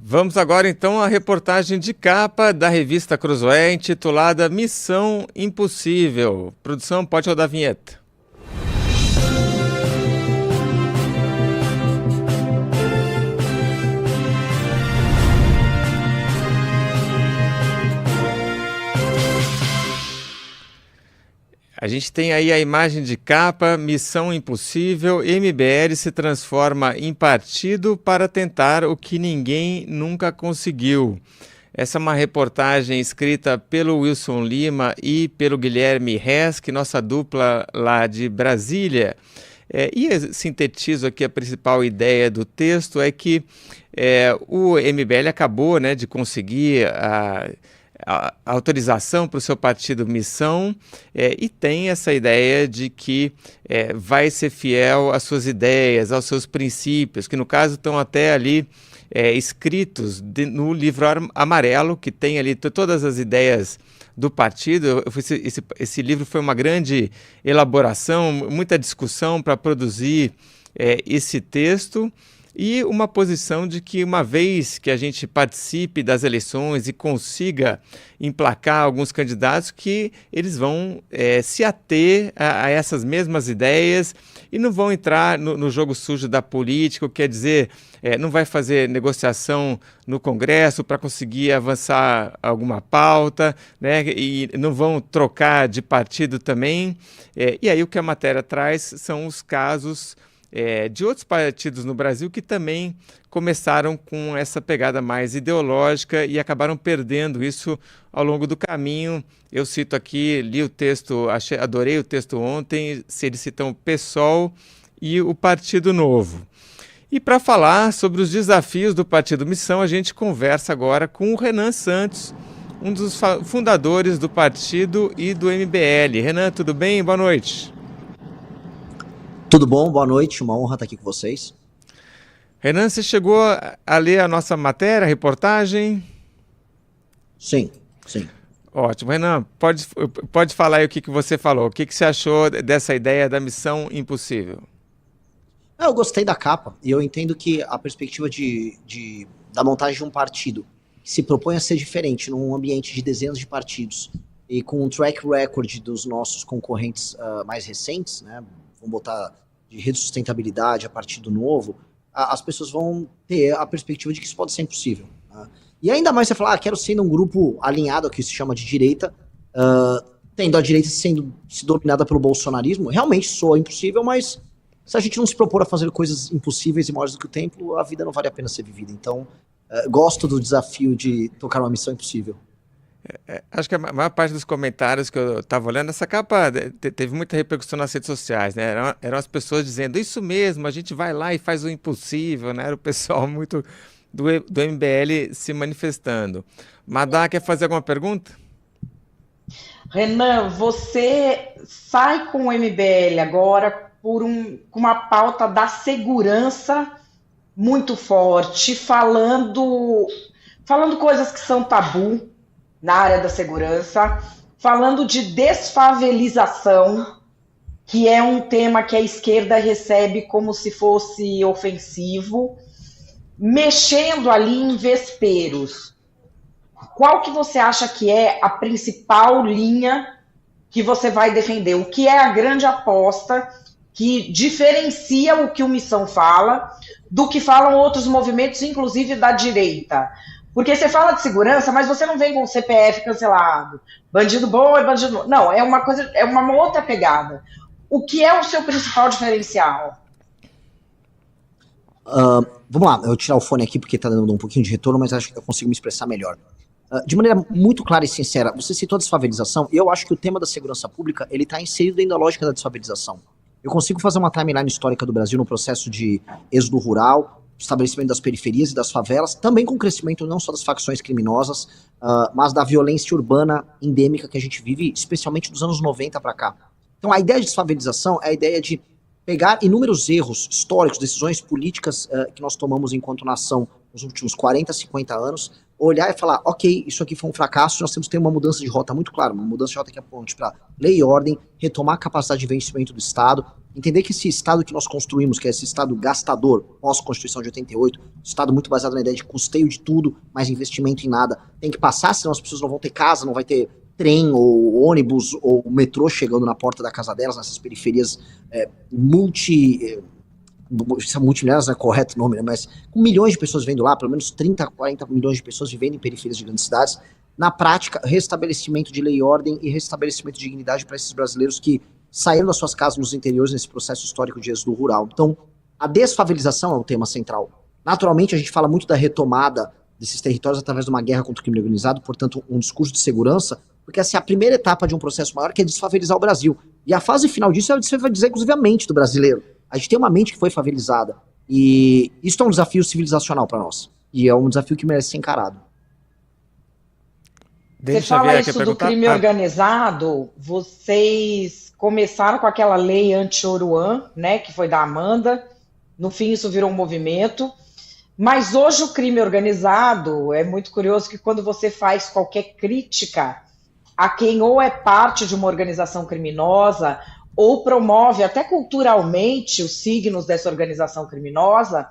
Vamos agora então à reportagem de capa da revista Cruzoé, intitulada Missão Impossível. Produção, pode rodar a vinheta. A gente tem aí a imagem de capa, Missão Impossível, MBL se transforma em partido para tentar o que ninguém nunca conseguiu. Essa é uma reportagem escrita pelo Wilson Lima e pelo Guilherme Resch, nossa dupla lá de Brasília. E eu sintetizo aqui a principal ideia do texto, é que o MBL acabou, de conseguir a autorização para o seu partido Missão e tem essa ideia de que vai ser fiel às suas ideias, aos seus princípios, que no caso estão até ali escritos no livro amarelo, que tem ali todas as ideias do partido. Esse livro foi uma grande elaboração, muita discussão para produzir esse texto. E uma posição de que, uma vez que a gente participe das eleições e consiga emplacar alguns candidatos, que eles vão se ater a essas mesmas ideias e não vão entrar no jogo sujo da política, quer dizer, não vai fazer negociação no Congresso para conseguir avançar alguma pauta, e não vão trocar de partido também. E aí o que a matéria traz são os casos de outros partidos no Brasil que também começaram com essa pegada mais ideológica e acabaram perdendo isso ao longo do caminho. Eu cito aqui, li o texto, adorei o texto ontem, eles citam o PSOL e o Partido Novo. E para falar sobre os desafios do Partido Missão, a gente conversa agora com o Renan Santos, um dos fundadores do partido e do MBL. Renan, tudo bem? Boa noite. Tudo bom? Boa noite, uma honra estar aqui com vocês. Renan, você chegou a ler a nossa matéria, a reportagem? Sim. Ótimo. Renan, pode falar aí o que você falou. O que você achou dessa ideia da Missão Impossível? Eu gostei da capa e eu entendo que a perspectiva da montagem de um partido que se propõe a ser diferente num ambiente de dezenas de partidos e com um track record dos nossos concorrentes mais recentes, vamos botar de rede de sustentabilidade a Partido Novo, as pessoas vão ter a perspectiva de que isso pode ser impossível. E ainda mais você falar, quero ser num grupo alinhado, que se chama de direita, tendo a direita se dominada pelo bolsonarismo, realmente soa impossível, mas se a gente não se propor a fazer coisas impossíveis e maiores do que o tempo, a vida não vale a pena ser vivida. Então, gosto do desafio de tocar uma missão impossível. Acho que a maior parte dos comentários que eu estava olhando, essa capa teve muita repercussão nas redes sociais, Eram as pessoas dizendo, isso mesmo, a gente vai lá e faz o impossível, Era o pessoal muito do MBL se manifestando. Madá, quer fazer alguma pergunta? Renan, você sai com o MBL agora com uma pauta da segurança muito forte, falando coisas que são tabu na área da segurança, falando de desfavelização, que é um tema que a esquerda recebe como se fosse ofensivo, mexendo ali em vesperos. Qual que você acha que é a principal linha que você vai defender? O que é a grande aposta que diferencia o que o Missão fala do que falam outros movimentos, inclusive da direita? Porque você fala de segurança, mas você não vem com o CPF cancelado, bandido bom e bandido... Não, é uma outra pegada. O que é o seu principal diferencial? Vamos lá, eu vou tirar o fone aqui porque está dando um pouquinho de retorno, mas acho que eu consigo me expressar melhor. De maneira muito clara e sincera, você citou a desfavelização, e eu acho que o tema da segurança pública ele está inserido dentro da lógica da desfavelização. Eu consigo fazer uma timeline histórica do Brasil no processo de êxodo rural, estabelecimento das periferias e das favelas, também com crescimento não só das facções criminosas, mas da violência urbana endêmica que a gente vive, especialmente dos anos 90 para cá. Então a ideia de desfavelização é a ideia de pegar inúmeros erros históricos, decisões políticas que nós tomamos enquanto nação nos últimos 40, 50 anos, olhar e falar, ok, isso aqui foi um fracasso, nós temos que ter uma mudança de rota muito clara, uma mudança de rota que aponte para lei e ordem, retomar a capacidade de investimento do Estado, Entender que esse Estado que nós construímos, que é esse Estado gastador, pós-Constituição de 88, Estado muito baseado na ideia de custeio de tudo, mas investimento em nada, tem que passar, senão as pessoas não vão ter casa, não vai ter trem ou ônibus ou metrô chegando na porta da casa delas, nessas periferias multimilionárias não é correto o nome, né? Mas com milhões de pessoas vivendo lá, pelo menos 30, 40 milhões de pessoas vivendo em periferias de grandes cidades. Na prática, restabelecimento de lei e ordem e restabelecimento de dignidade para esses brasileiros que saíram das suas casas nos interiores nesse processo histórico de êxodo rural. Então, a desfavelização é o tema central. Naturalmente, a gente fala muito da retomada desses territórios através de uma guerra contra o crime organizado, portanto, um discurso de segurança, porque essa é a primeira etapa de um processo maior, que é desfavelizar o Brasil. E a fase final disso é desfavelizar, inclusive, a mente do brasileiro. A gente tem uma mente que foi favelizada. E isso é um desafio civilizacional para nós. E é um desafio que merece ser encarado. Você fala isso do crime organizado, vocês começaram com aquela lei anti-Oruan, né, que foi da Amanda, no fim isso virou um movimento, mas hoje o crime organizado, é muito curioso que quando você faz qualquer crítica a quem ou é parte de uma organização criminosa, ou promove até culturalmente os signos dessa organização criminosa,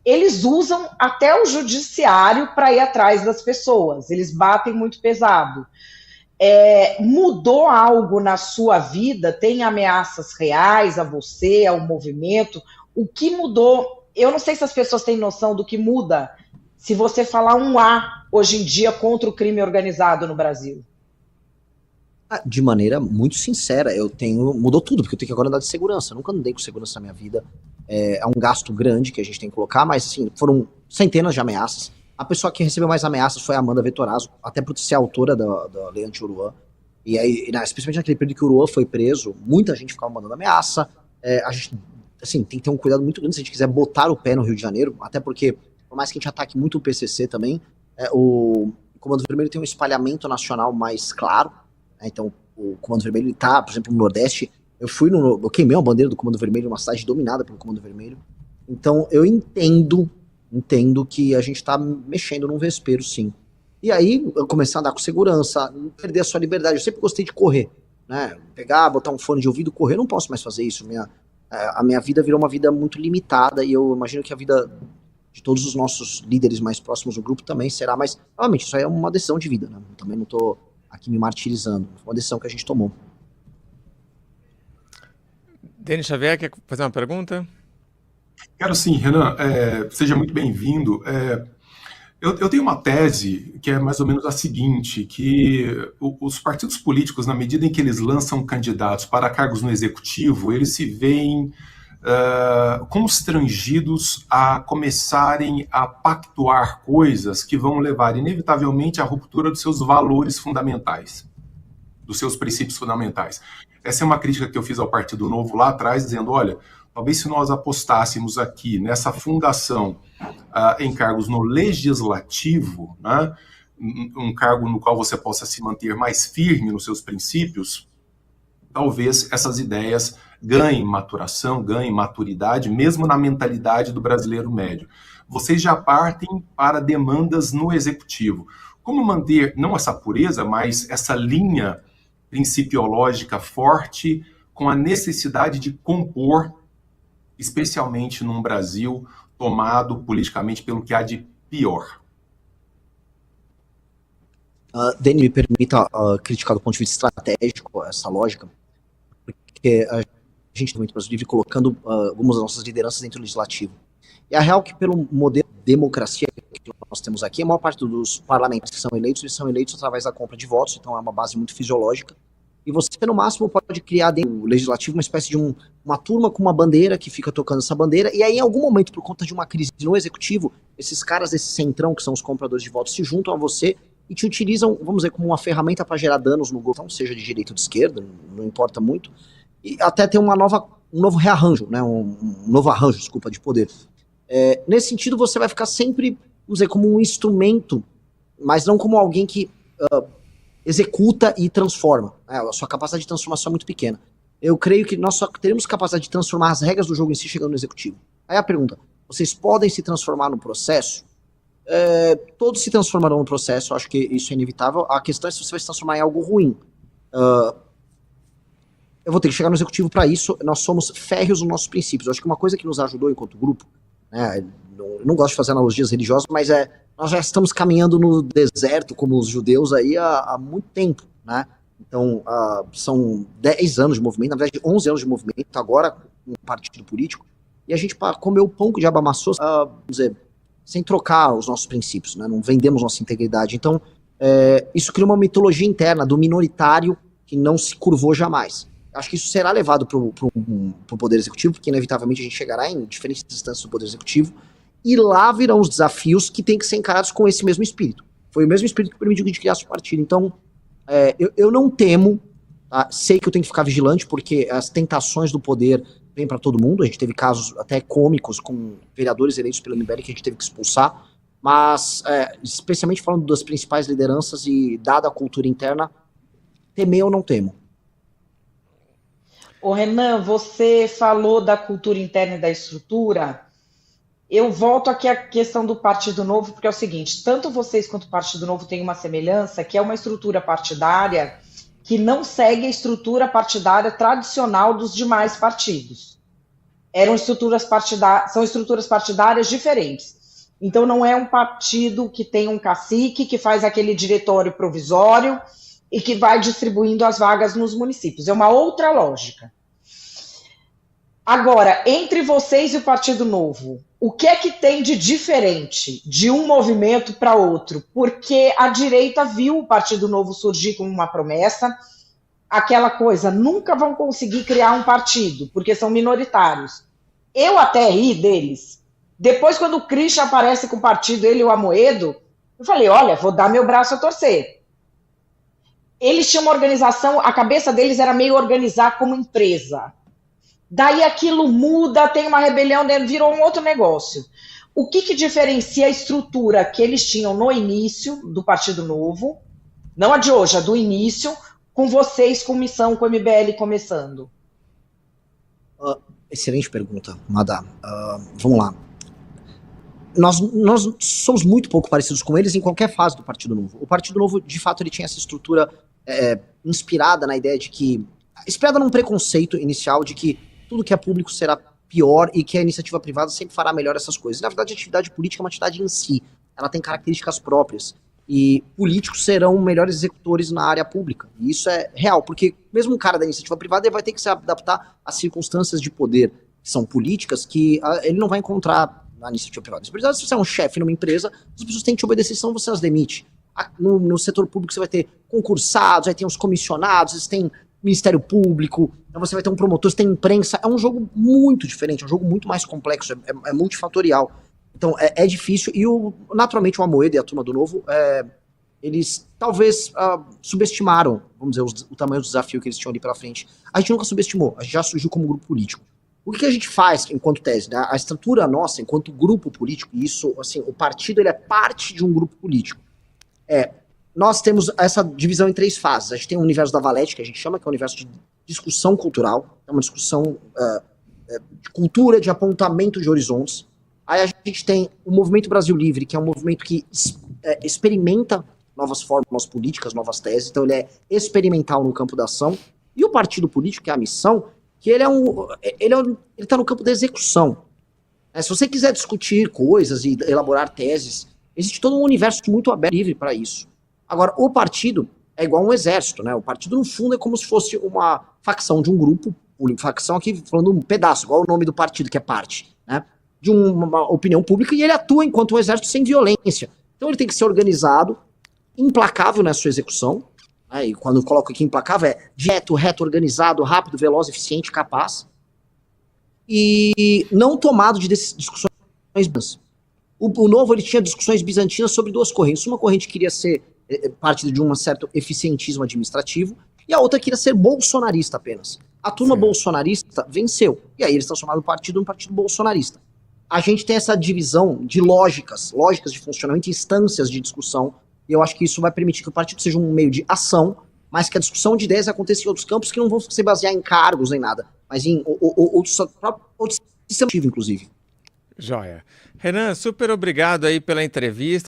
eles usam até o judiciário para ir atrás das pessoas, eles batem muito pesado. Mudou algo na sua vida? Tem ameaças reais a você, ao movimento? O que mudou? Eu não sei se as pessoas têm noção do que muda se você falar um A hoje em dia contra o crime organizado no Brasil. De maneira muito sincera, mudou tudo, porque eu tenho que agora andar de segurança. Eu nunca andei com segurança na minha vida. É um gasto grande que a gente tem que colocar, mas assim, foram centenas de ameaças. A pessoa que recebeu mais ameaças foi a Amanda Vettorazzo, até por ser autora da lei anti-Oruan. E aí, especialmente naquele período que o Oruan foi preso, muita gente ficava mandando ameaça. A gente, assim, tem que ter um cuidado muito grande se a gente quiser botar o pé no Rio de Janeiro, até porque, por mais que a gente ataque muito o PCC também, o Comando Vermelho tem um espalhamento nacional mais claro. Então, o Comando Vermelho está, por exemplo, no Nordeste. Eu queimei uma bandeira do Comando Vermelho, uma cidade dominada pelo Comando Vermelho. Então, eu entendo que a gente está mexendo num vespeiro, sim. E aí, eu comecei a andar com segurança, não perder a sua liberdade. Eu sempre gostei de correr, né? Pegar, botar um fone de ouvido, correr, eu não posso mais fazer isso. A minha vida virou uma vida muito limitada e eu imagino que a vida de todos os nossos líderes mais próximos do grupo também será, mas, realmente, isso aí é uma decisão de vida, né? Eu também não estou aqui me martirizando. Foi uma decisão que a gente tomou. Denis Xavier, quer fazer uma pergunta? Quero sim, Renan. Seja muito bem-vindo. Eu tenho uma tese que é mais ou menos a seguinte, que os partidos políticos, na medida em que eles lançam candidatos para cargos no executivo, eles se veem constrangidos a começarem a pactuar coisas que vão levar inevitavelmente à ruptura dos seus valores fundamentais, dos seus princípios fundamentais. Essa é uma crítica que eu fiz ao Partido Novo lá atrás, dizendo, olha, talvez se nós apostássemos aqui nessa fundação em cargos no legislativo, né, um cargo no qual você possa se manter mais firme nos seus princípios, talvez essas ideias ganhem maturação, ganhem maturidade, mesmo na mentalidade do brasileiro médio. Vocês já partem para demandas no executivo. Como manter, não essa pureza, mas essa linha principiológica forte com a necessidade de compor, especialmente num Brasil tomado politicamente pelo que há de pior? Dani, me permita criticar do ponto de vista estratégico essa lógica, porque a gente também vive colocando algumas das nossas lideranças dentro do legislativo. E a real que pelo modelo de democracia que nós temos aqui, a maior parte dos parlamentares que são eleitos, eles são eleitos através da compra de votos, então é uma base muito fisiológica. E você, no máximo, pode criar dentro do legislativo uma espécie de uma turma com uma bandeira que fica tocando essa bandeira, e aí em algum momento, por conta de uma crise no executivo, esses caras desse centrão, que são os compradores de votos, se juntam a você e te utilizam, vamos dizer, como uma ferramenta para gerar danos no governo, seja de direita ou de esquerda, não importa muito, e até ter um novo rearranjo, né, um novo arranjo, desculpa, de poder. Nesse sentido, você vai ficar sempre, vamos dizer, como um instrumento, mas não como alguém que executa e transforma. A sua capacidade de transformação é muito pequena. Eu creio que nós só teremos capacidade de transformar as regras do jogo em si chegando no executivo. Aí a pergunta, vocês podem se transformar no processo? Todos se transformarão no processo, eu acho que isso é inevitável. A questão é se você vai se transformar em algo ruim. eu vou ter que chegar no executivo para isso. Nós somos férreos nos nossos princípios. Eu acho que uma coisa que nos ajudou enquanto grupo, né, eu não gosto de fazer analogias religiosas, mas nós já estamos caminhando no deserto, como os judeus, aí há muito tempo, né? Então, são 10 anos de movimento, na verdade 11 anos de movimento, agora um partido político, e a gente comeu o pão que o diabo amassou, vamos dizer, sem trocar os nossos princípios, né? Não vendemos nossa integridade. Então, isso cria uma mitologia interna do minoritário que não se curvou jamais. Acho que isso será levado para o Poder Executivo, porque inevitavelmente a gente chegará em diferentes instâncias do Poder Executivo, e lá virão os desafios que têm que ser encarados com esse mesmo espírito. Foi o mesmo espírito que permitiu que a gente criasse o partido. Então, eu não temo, tá? Sei que eu tenho que ficar vigilante, porque as tentações do poder vêm para todo mundo. A gente teve casos até cômicos com vereadores eleitos pelo MBL que a gente teve que expulsar, mas, especialmente falando das principais lideranças e dada a cultura interna, temer eu não temo. Ô Renan, você falou da cultura interna e da estrutura. Eu volto aqui à questão do Partido Novo, porque é o seguinte, tanto vocês quanto o Partido Novo têm uma semelhança, que é uma estrutura partidária que não segue a estrutura partidária tradicional dos demais partidos. São estruturas partidárias diferentes. Então não é um partido que tem um cacique, que faz aquele diretório provisório e que vai distribuindo as vagas nos municípios. É uma outra lógica. Agora, entre vocês e o Partido Novo, o que é que tem de diferente de um movimento para outro? Porque a direita viu o Partido Novo surgir como uma promessa, aquela coisa, nunca vão conseguir criar um partido, porque são minoritários. Eu até ri deles. Depois, quando o Christian aparece com o partido, ele e o Amoedo, eu falei, olha, vou dar meu braço a torcer. Eles tinham uma organização, a cabeça deles era meio organizar como empresa. Daí aquilo muda, tem uma rebelião, virou um outro negócio. O que diferencia a estrutura que eles tinham no início do Partido Novo, não a de hoje, a do início, com vocês, com missão, com o MBL começando? Excelente pergunta, Madá. Vamos lá. Nós somos muito pouco parecidos com eles em qualquer fase do Partido Novo. O Partido Novo, de fato, ele tinha essa estrutura inspirada na ideia de que... Inspirada num preconceito inicial de que tudo que é público será pior e que a iniciativa privada sempre fará melhor essas coisas. Na verdade, a atividade política é uma atividade em si. Ela tem características próprias. E políticos serão melhores executores na área pública. E isso é real, porque mesmo um cara da iniciativa privada ele vai ter que se adaptar às circunstâncias de poder, que são políticas, que ele não vai encontrar na iniciativa privada. Se você é um chefe numa empresa, as pessoas têm que te obedecer, senão você as demite. No setor público você vai ter concursados, vai ter uns comissionados, você tem Ministério Público, então você vai ter um promotor, você tem imprensa. É um jogo muito diferente, é um jogo muito mais complexo, é multifatorial. Então é difícil, e naturalmente o Amoedo e a turma do Novo, eles talvez subestimaram, vamos dizer, o tamanho do desafio que eles tinham ali pela frente. A gente nunca subestimou, a gente já surgiu como grupo político. O que a gente faz enquanto tese, né? A estrutura nossa, enquanto grupo político, e isso, assim, o partido ele é parte de um grupo político. Nós temos essa divisão em 3 fases. A gente tem o universo da Valete, que a gente chama, que é o universo de discussão cultural, é uma discussão de cultura, de apontamento de horizontes. Aí a gente tem o Movimento Brasil Livre, que é um movimento que experimenta novas fórmulas políticas, novas teses, então ele é experimental no campo da ação. E o partido político, que é a missão, que ele está no campo da execução. Se você quiser discutir coisas e elaborar teses, existe todo um universo muito aberto e livre para isso. Agora, o partido é igual um exército, né? O partido, no fundo, é como se fosse uma facção de um grupo, facção aqui falando um pedaço, igual o nome do partido, que é parte, né? De uma opinião pública, e ele atua enquanto um exército sem violência. Então ele tem que ser organizado, implacável na sua execução, né? E quando eu coloco aqui implacável, é direto, reto, organizado, rápido, veloz, eficiente, capaz, e não tomado de discussões bizantinas. O Novo ele tinha discussões bizantinas sobre 2 correntes. Uma corrente queria ser parte de um certo eficientismo administrativo, e a outra queria ser bolsonarista apenas. A turma bolsonarista venceu, e aí eles transformaram o partido num partido bolsonarista. A gente tem essa divisão de lógicas de funcionamento, instâncias de discussão, e eu acho que isso vai permitir que o partido seja um meio de ação, mas que a discussão de ideias aconteça em outros campos que não vão se basear em cargos nem nada, mas em outros sistemas, inclusive. Joia. Renan, super obrigado aí pela entrevista.